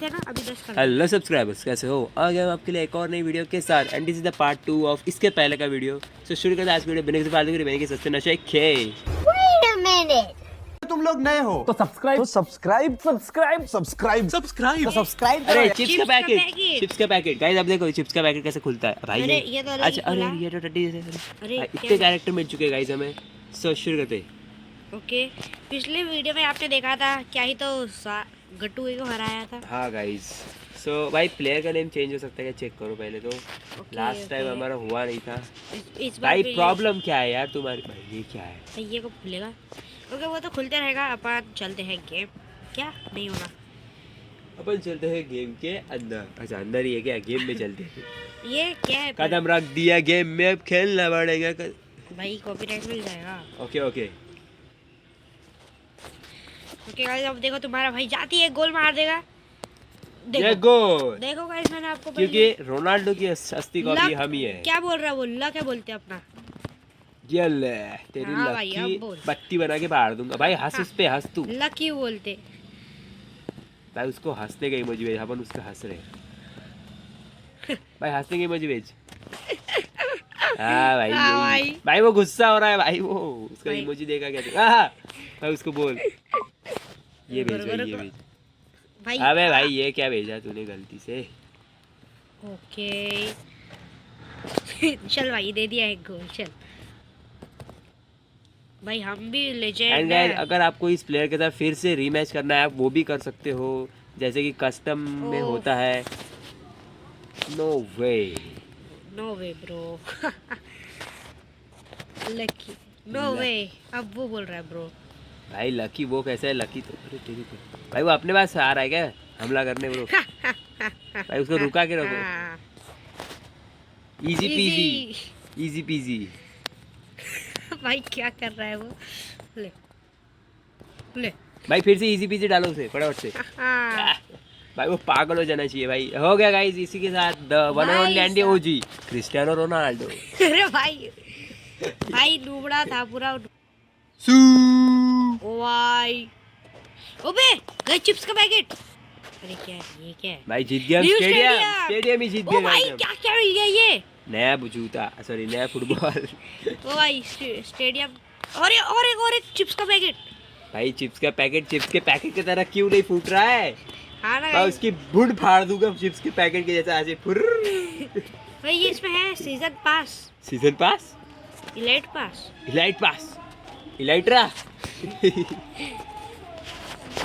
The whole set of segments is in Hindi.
थे ना अभी 10 कर। हेलो सब्सक्राइबर्स, कैसे हो? आ गया हम आपके लिए एक और नई वीडियो के साथ and this is the part 2 of इसके पहले का वीडियो। सो शुरू करते हैं आज की वीडियो बिना किसी फालतू के रिमेनिंग के सस्ते नशे खे। Wait a minute. तुम लोग नए हो तो सब्सक्राइब अरे चिप्स चिप्स का का पैकेट, पैकेट। चिप्स का पैकेट गाइस, अब देखो चिप्स का पैकेट कैसे खुलता है भाई। अरे, ये तो अलग अच्छा, ही अरे खुला। ये तो टट्टी जैसे अरे, भाई, क्या इतने है? कैरेक्टर मिल चुके हैं गाइस हमें। सो शुरू करते हैं। ओके, पिछले वीडियो में आपने देखा था क्या ही तो गट्टू को हराया था। हाँ गाइस, सो भाई प्लेयर का नेम चेंज हो सकता है क्या? चेक करो पहले तो। Last time okay. हमारा हुआ नहीं था इस बार भाई। भी प्रॉब्लम क्या है यार तुम्हारी? भाई ये क्या है? ये को खुलेगा। ओके, वो तो खुलते रहेगा। अपन चलते हैं गेम। क्या नहीं होना? अपन चलते हैं गेम के अंदर। अच्छा अंदर ही है क्या? गेम में चलते हैं। ये क्या है? कदम रख दिया गेम में, अब खेलना पड़ेगा। भाई कॉपीराइट मिल जाएगा। ओके ओके ओके गाइस, अब देखो तुम्हारा भाई जाती है, गोल मार देगा। ये देखो गोल, देखो गाइस, मैंने आपको क्योंकि रोनाल्डो की सस्ती कॉपी लक- हम ही है। क्या बोल रहा है वो? लक क्या बोलते हैं अपना? ये ले तेरी हाँ लक भाई, की अब बोल। बत्ती बना के बाहर दूंगा भाई। हंस उस पे, हंस तू लक क्यों बोलते? भाई। उसको हंसने का इमोजी भेज, अपन उसका हंस रहे भाई। हंसने का इमोजी भेज। हाँ भाई, हाँ यही। भाई। भाई वो गुस्सा हो रहा है भाई, वो उसका भाई। इमोजी देखा क्या तू? हाँ भाई उसको बोल, ये भेज भाई, ये भेज। भाई अबे भाई ये क्या भेजा तूने गलती से? ओके चल भाई, दे दिया एक गोल। चल भाई, हम भी एंड लेजेंड गाइस, हैं। अगर आपको इस प्लेयर के साथ फिर से रीमैच करना है, आप वो भी कर सकते हो, जैसे कि कस्टम में ओह। होता है। No way, no way bro lucky, no way. अब वो बोल रहा है ब्रो। भाई लकी वो कैसे है? लकी तो अरे तेरी तो भाई वो अपने पास आ रहा है क्या हमला करने ब्रो? भाई उसको रुका के रखो। हाँ। Easy PG, easy peasy. भाई क्या कर रहा है वो? ले ले। भाई फिर से इजी पीजी डालो उसे फटाफट से। हाँ। भाई वो पागल हो जाना चाहिए भाई। हो गया गाइस, इसी के साथ the one and only and the OG Cristiano Ronaldo. अरे भाई, भाई डूबड़ा था पूरा। सू ओ भाई, ओबे गए चिप्स का पैकेट। अरे क्या है ये? क्या है भाई जीत गया हम। New stadium, stadium. स्टेडियम ही जीत ओ गया भाई, गाइस हम। क्या क्या मिल गया ये? नया जूता, सॉरी नया फुटबॉल। ओ भाई स्टेडियम। और एक चिप्स का पैकेट। भाई चिप्स का पैकेट चिप्स के पैकेट की तरह क्यों नहीं फूट रहा है? हाँ ना मैं guys? उसकी बुड़ फाड़ दूंगा चिप्स के पैकेट के जैसा ऐसे फुर। भाई ये इसमें है सीजन पास, सीजन पास, elite pass. Elite pass, Elytra.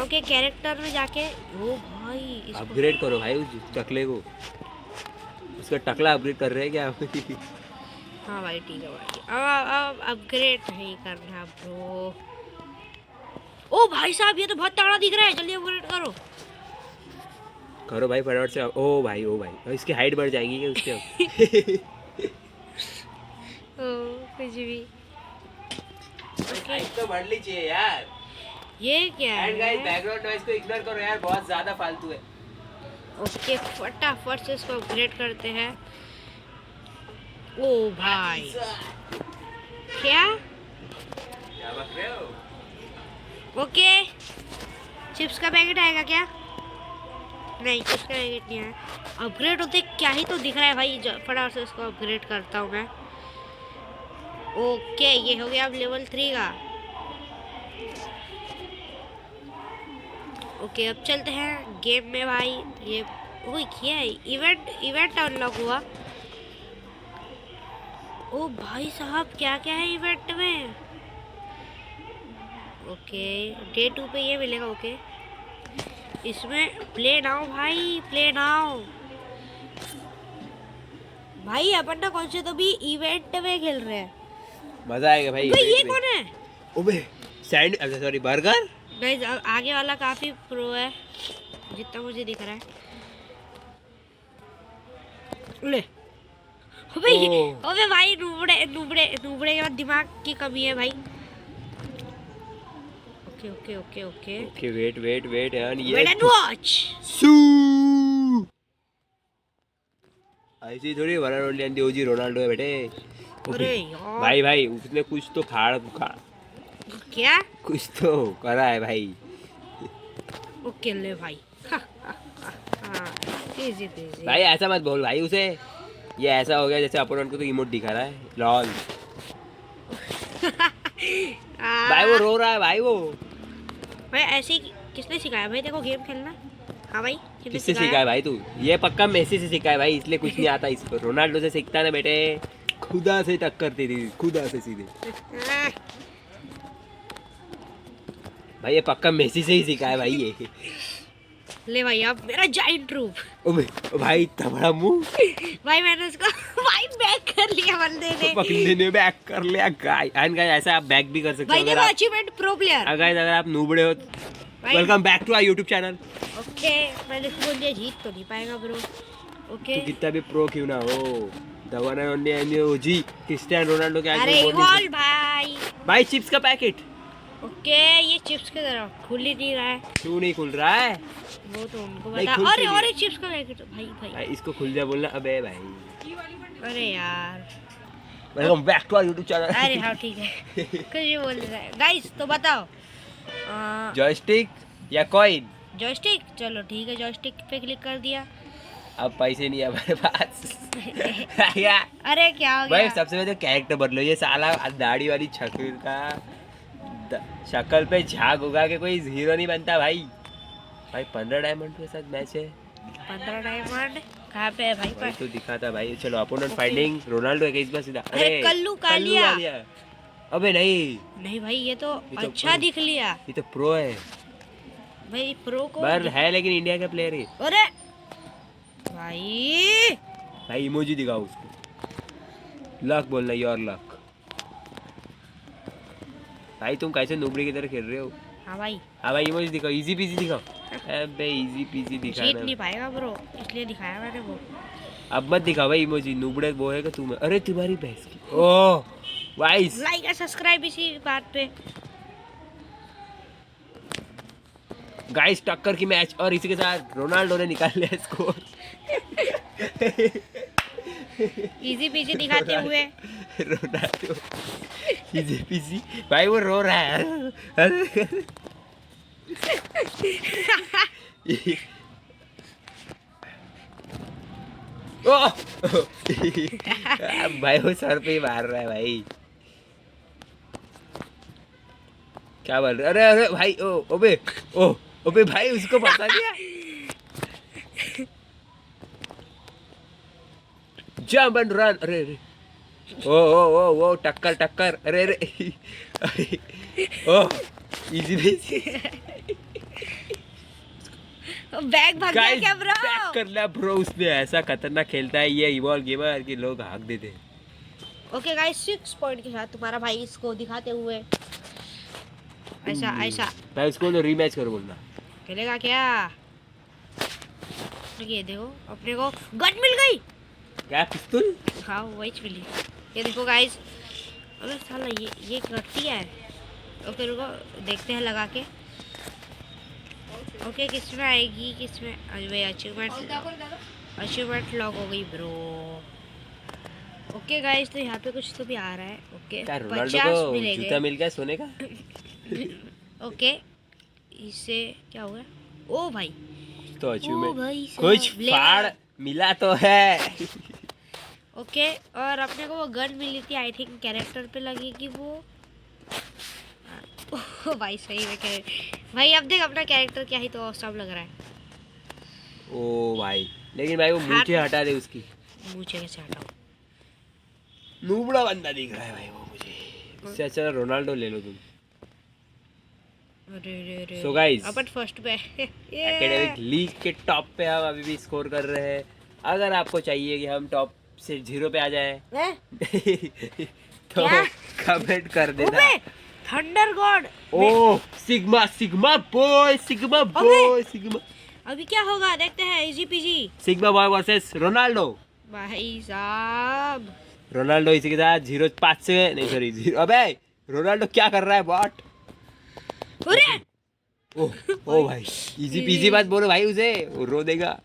Okay, character में जाके ओ भाई इसको अपग्रेड करो भाई उस टकले को। उसका टकला अपग्रेड कर रहे हैं क्या? हाँ भाई ठीक है भाई। अब अपग्रेड नहीं करना ब्रो। ओ भाई साहब, ये तो बहुत तगड़ा दिख रहा है। जल्दी अपग्रेड करो। करो भाई फटाफट से। ओ भाई, ओ भाई इसकी हाइट बढ़ जाएगी क्या उसके? ओ कुछ भी। हाइट तो बढ़नी चाहिए यार। ये क्या एंड गाइस, है? बैकग्राउंड नॉइज को इग्नोर करो यार, बहुत ज्यादा फालतू है। ओके, फटाफट से इसको अपग्रेड करते हैं। ओ भाई क्या? क्या बक रहे हो? ओके, चिप्स का पैकेट आएगा क्या? नहीं, चिप्स का पैकेट नहीं आया। अपग्रेड होते क्या ही तो दिख रहा है भाई। फटाफट से इसको अपग्रेड करता हूँ मैं। ओके, ये हो गया अब लेवल 3 का। ओके, अब चलते हैं गेम में भाई। ये वो क्या है? इवेंट अनलॉक हुआ। ओ भाई साहब, क्या क्या है इवेंट में? ओके, डे 2 पे ये मिलेगा। ओके, इसमें प्ले नाउ भाई, प्ले नाउ भाई। अपन ना कौन से तो भी इवेंट में खेल रहे हैं। मजा आएगा भाई। भाई ये event में। कौन है? ओबे सैंड, अच्छा सॉरी बर्गर। गाइस, आगे वाला काफी प्रो है जितना मुझे दिख रहा है। ले अबे ओह। अबे भाई, नुबड़े के बाद दिमाग की कमी है भाई। Okay okay okay okay, okay wait wait wait यार, ये वेट एंड वॉच। सू ऐसी थोड़ी one and only and the OG Ronaldo है बेटे। अरे यार, भाई भाई उसने कुछ तो फाड़ फूका, क्या? कुछ तो करा है भाई। ओके ले भाई। इजी पीजी भाई ऐसा मत बोल भाई उसे, ये ऐसा हो गया जैसे अपोनेंट को तो इमोट दिखा रहा है लॉल। भाई वो रो रहा है भाई वो। भाई ऐसे ही किसने सिखाया भाई देखो गेम खेलना? हाँ भाई किससे सीखा है भाई तू? ये पक्का मेसी से सीखा है भाई, इसलिए कुछ नहीं आता इसको। रोनाल्डो से सीखता ना बेटे, खुदा से टक्कर दे खुदा से सीधे। भाई ये पक्का मेसी से ही सीखा है भाई ये। ले भाई अब मेरा जाइंट रूप। ओ भाई इतना बड़ा मुंह। भाई मैंने उसको भाई बैक कर लिया बंदे ने। बंदे ने बैक कर लिया गाइस। एंड गाइस ऐसा आप बैक भी कर सकते हो भाई अगर देखो आप, अचीवमेंट प्रो प्लेयर। अगर आप नूबड़े हो। भाई welcome back to our YouTube channel. Okay मैंने इसको बोल दिया जीत तो नहीं पाएगा ब्रो। ओके तू कितना भी प्रो क्यों ना हो, the one and only OG Cristiano Ronaldo के आगे अरे बोल नहीं इवॉल्व भाई। सकते। भाई चिप्स का पैकेट ओके ये चिप्स की तरह खुल ही नहीं रहा है। क्यों नहीं खुल रहा है? वो तो उनको नहीं, बता। खुल अरे क्यों नहीं? अरे चिप्स का पैकेट भाई भाई। भाई इसको खुल जा बोलना। अबे भाई अरे यार welcome back to our YouTube अरे चैनल। हाँ ठीक है कुछ भी बोल रहा है गाइस तो बताओ। जॉयस्टिक या कॉइन? जॉयस्टिक चलो ठीक है जॉयस्टिक पे क्लिक कर दिया। अब पैसे नहीं है हमारे पास। यार अरे क्या हो भाई गया? सबसे पहले कैरेक्टर बदलो। ये साला दाढ़ी वाली शक्ल का शक्ल पे झाग उगा के कोई हीरो नहीं बनता भाई। भाई 15 डायमंड के साथ मैच है। 15 डायमंड कहाँ पे है भाई? भाई तो दिखाता भाई। चलो अपोनेंट Okay. फाइंडिंग रोनाल्डो है इस बार सीधा। अरे कल्लू कालिया। अबे नहीं, नहीं भाई ये तो ये तो अच्छा pro- दिख लिया ये तो प्रो है। भाई प्रो को। पर है लेकिन इंडिया का प्लेयर है। अरे भाई भाई इमोजी दिखाओ उसको। लक बोलना, योर लक। भाई तुम कैसे नुबड़ी की तरह खेल रहे हो? हाँ भाई हाँ भाई इमोजी दिखाओ, इजी पीजी दिखाओ। अबे इजी पीजी जीत दिखाना। नहीं पाएगा ब्रो इसलिए दिखाया मैंने वो। अब मत दिखाओ भाई इमोजी, नुबड़े वो है कि तुम। अरे तुम्हारी भैंस की। ओह वाइस। लाइक और सब्सक्राइब इसी बात पे। गाइस टक्कर की मैच और इसी के साथ रोनाल्डो ने निकाल लिया स्कोर। इजी पीजी दिखाते हुए। Ronaldo easy peasy. भाई वो रो रहा है। अरे ओह! भाई वो सर पे ही मार रहा है भाई। क्या बोल रहे? अरे अरे भाई ओ ओबे ओ ओबे भाई उसको बता दिया। Jump and run. अरे अरे ओ ओ ओ ओ टक्कर टक्कर। अरे अरे ओ इजी पीजी। बैग भाग गया क्या ब्रो? बैक कर लिया ब्रो उसने। ऐसा खतरनाक खेलता है ये इवॉल्व गेमर कि लोग हाक देते हैं। ओके गाइस 6 पॉइंट के साथ तुम्हारा भाई इसको दिखाते हुए ऐसा ऐसा भाई उसको तो रीमैच करो बोलना। खेलेगा क्या? ये देखो अपने को गन मिल गई। क्या पिस्तौल? हाँ वही मिली। ये देखो गाइस। अबे साला ये करती है। ओके रुको देखते हैं लगा के। ओके किसमें आएगी किसमें? अरे अचीवमेंट लॉक हो गई ब्रो। ओके गाइस तो यहाँ पे कुछ तो भी आ रहा है। ओके क्या रोनाल्डो 50 को मिलेंगे। जूता मिल गया सोने का? ओके इससे क्या हो गया? ओ भाई तो ओ अचीवमेंट भाई कुछ ले फाड़ मिला तो है। ओके और अपने को वो गन मिली थी आई थिंक कैरेक्टर पे लगेगी वो। ओ भाई सही में कह भाई अब देख अपना कैरेक्टर क्या ही तो औसम लग रहा है। ओ भाई लेकिन भाई वो मूछें हटा दे उसकी। मुझे कैसे हटाओ? नूबड़ा बंदा दिख रहा है भाई वो मुझे। इससे अच्छा रोनाल्डो ले लो तुम। अरे रे रे So guys, अपन फर्स्ट पे एकेडमिक लीग के टॉप पे हम अभी भी स्कोर कर रहे हैं। अगर आपको चाहिए कि हम टॉप से 0 पे आ जाए तो क्या? कमेंट कर देना। Thunder god. Oh sigma sigma boy sigma boy sigma. अभी क्या होगा देखते हैं easy peasy. Sigma boy versus Ronaldo. भाई साहब रोनाल्डो इसी के साथ 0-5 से नहीं सॉरी 0। अबे रोनाल्डो क्या कर रहा है बॉट? अरे ओ ओ भाई इजी पीजी बात बोलो भाई उसे, वो रो देगा।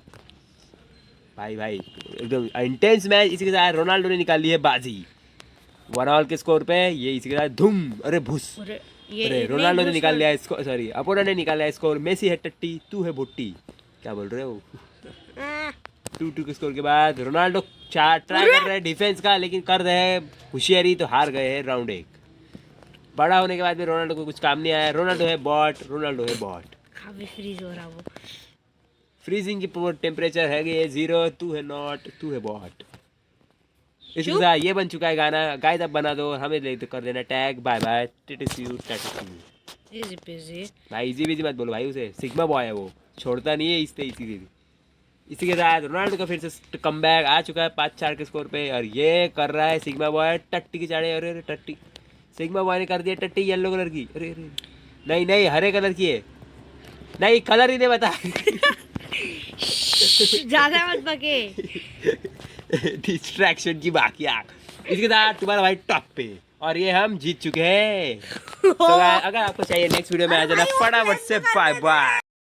भाई भाई एकदम इंटेंस मैच। इसी के साथ रोनाल्डो ने निकाल ली है बाजी 1-1 के स्कोर पे। ये इसी के साथ धूम। अरे भूस। अरे रोनाल्डो ने निकाल लिया स्कोर, सॉरी अपोनेंट ने निकाला है स्कोर। मेसी है टट्टी तू है भुट्टी। क्या बोल रहे हो? 2-2 के स्कोर के बाद रोनाल्डो ट्राई कर रहे हैं डिफेंस का, लेकिन कर रहे हैं होशियारी, तो हार गए हैं राउंड 1। बड़ा होने के बाद भी रोनाल्डो को कुछ काम नहीं आया। रोनाल्डो है बॉट। काफी फ्रीज हो रहा वो। फ्रीजिंग की टेम्परेचर है ये 0, तू है नॉट, तू है बॉट। इसके साथ ये बन चुका है गाना, गाइस अब बना दो, हमें ले कर देना टैग। बाय बाय, टिटिस्यू। Easy peasy. भाई इजी बिजी मत बोलो भाई, उसे सिग्मा बॉय है वो, छोड़ता नहीं है इसी के साथ रोनाल्डो का फिर से कमबैक आ चुका है 5-4 के स्कोर पे, और ये कर रहा है सिग्मा बॉय टट्टी की चाड़े। अरे टट्टी, सिग्मा बॉय ने कर दिया टट्टी येलो कलर की। अरे नहीं हरे कलर की है, नहीं कलर ही नहीं बता। ज्यादा मत बके। डिस्ट्रैक्शन की बाकी आग। इसके साथ तुम्हारा भाई टॉप पे, और ये हम जीत चुके हैं। तो अगर आपको चाहिए नेक्स्ट वीडियो में आ जाना फटाफट से। Bye bye.